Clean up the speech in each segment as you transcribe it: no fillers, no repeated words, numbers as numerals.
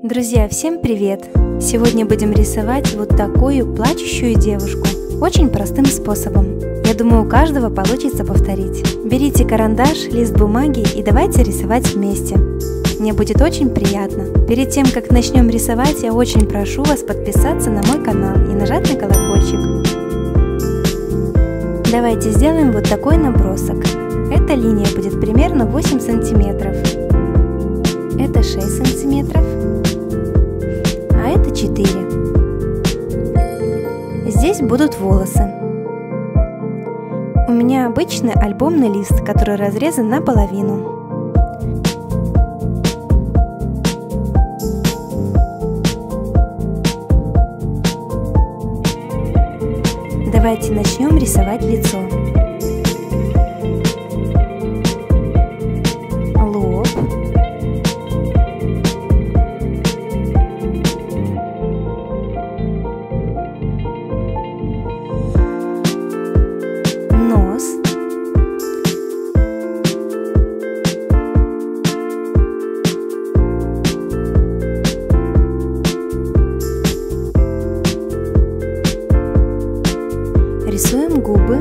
Друзья, всем привет! Сегодня будем рисовать вот такую плачущую девушку очень простым способом. Я думаю, у каждого получится повторить. Берите карандаш, лист бумаги и давайте рисовать вместе. Мне будет очень приятно. Перед тем, как начнем рисовать, я очень прошу вас подписаться на мой канал и нажать на колокольчик. Давайте сделаем вот такой набросок. Эта линия будет примерно 8 сантиметров. Это 6 сантиметров. А это 4. Здесь будут волосы. У меня обычный альбомный лист, который разрезан наполовину. Давайте начнем рисовать лицо. Лоб. Нос. Рисуем губы.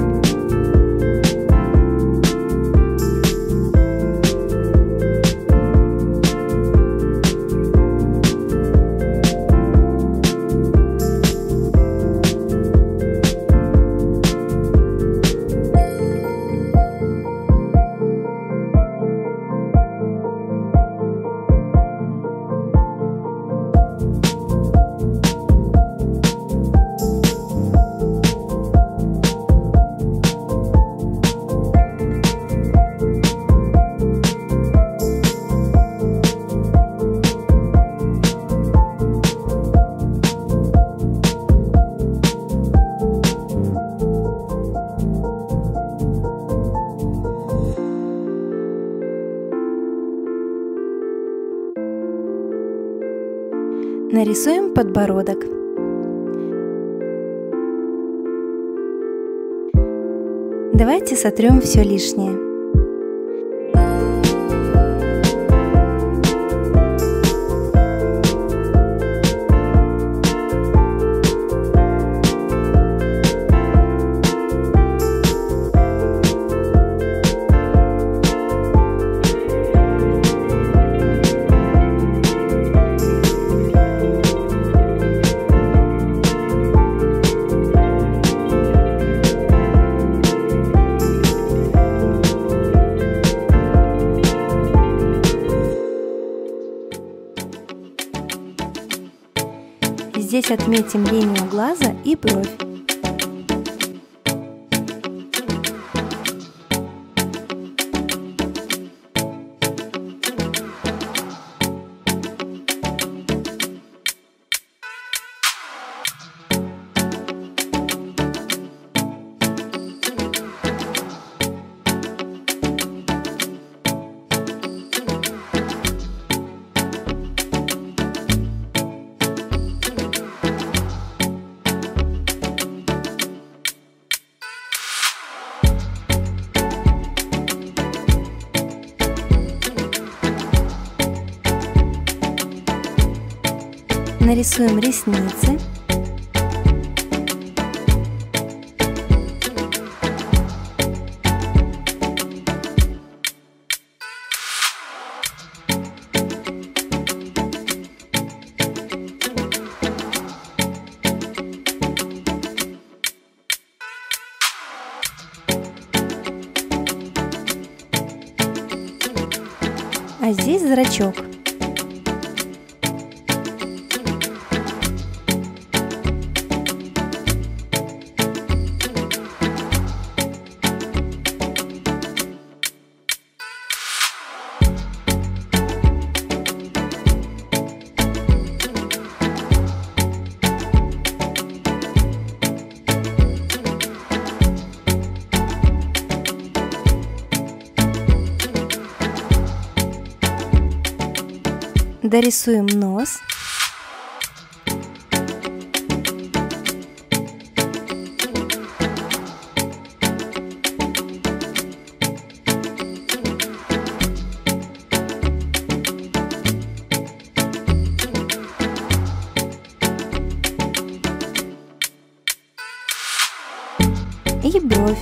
Нарисуем подбородок. Давайте сотрем все лишнее. Здесь отметим линию глаза и бровь. Нарисуем ресницы. А здесь зрачок. Дорисуем нос. и бровь.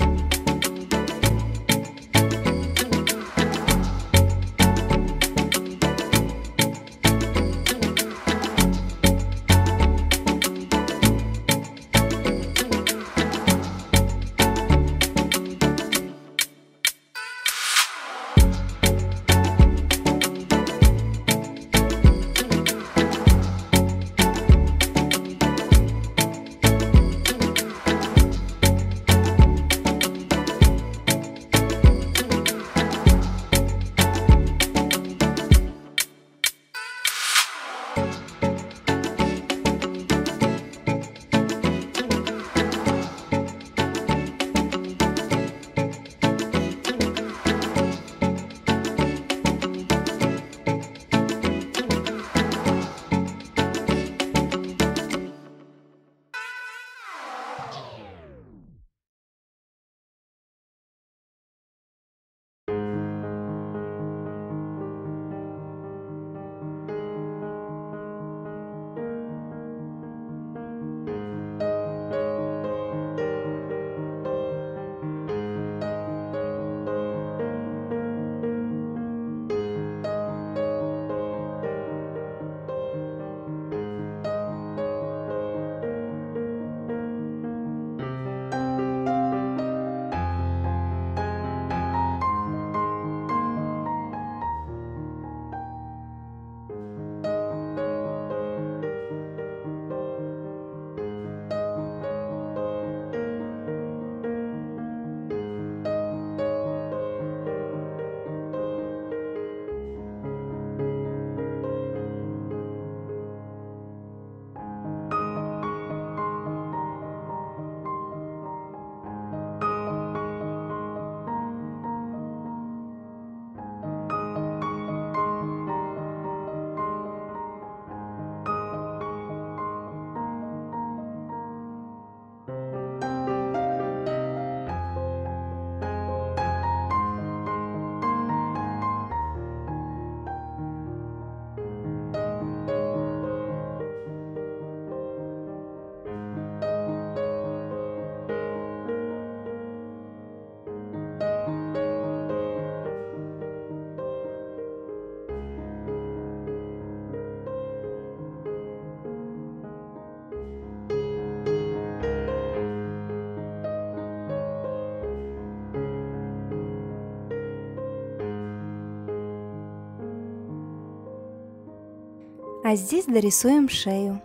А здесь дорисуем шею.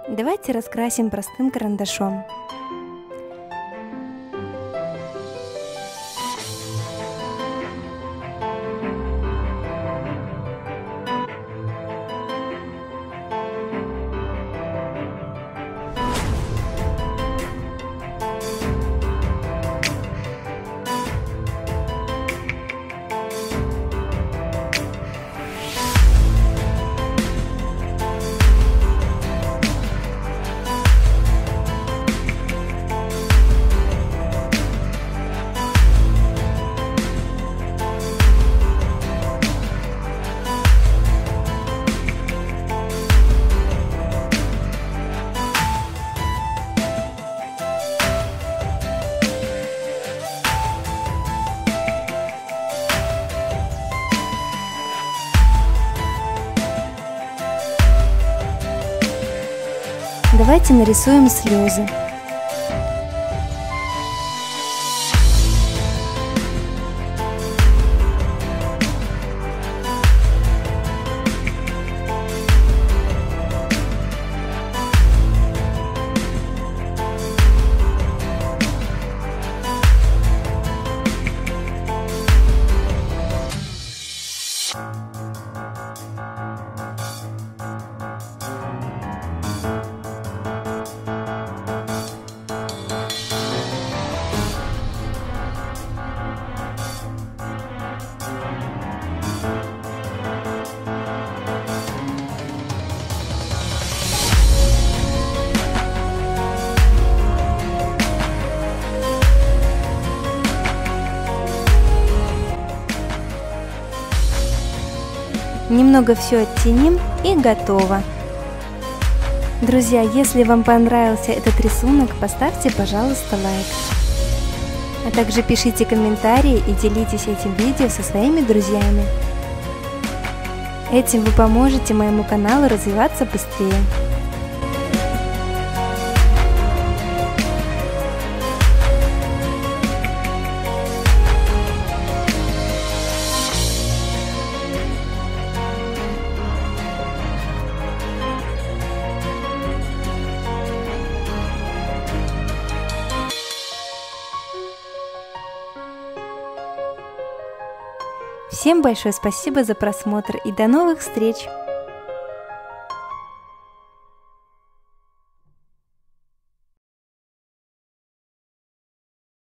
Давайте раскрасим простым карандашом. Давайте нарисуем слезы. Немного все оттеним и готово. Друзья, если вам понравился этот рисунок, поставьте, пожалуйста, лайк. А также пишите комментарии и делитесь этим видео со своими друзьями. Этим вы поможете моему каналу развиваться быстрее. Всем большое спасибо за просмотр и до новых встреч!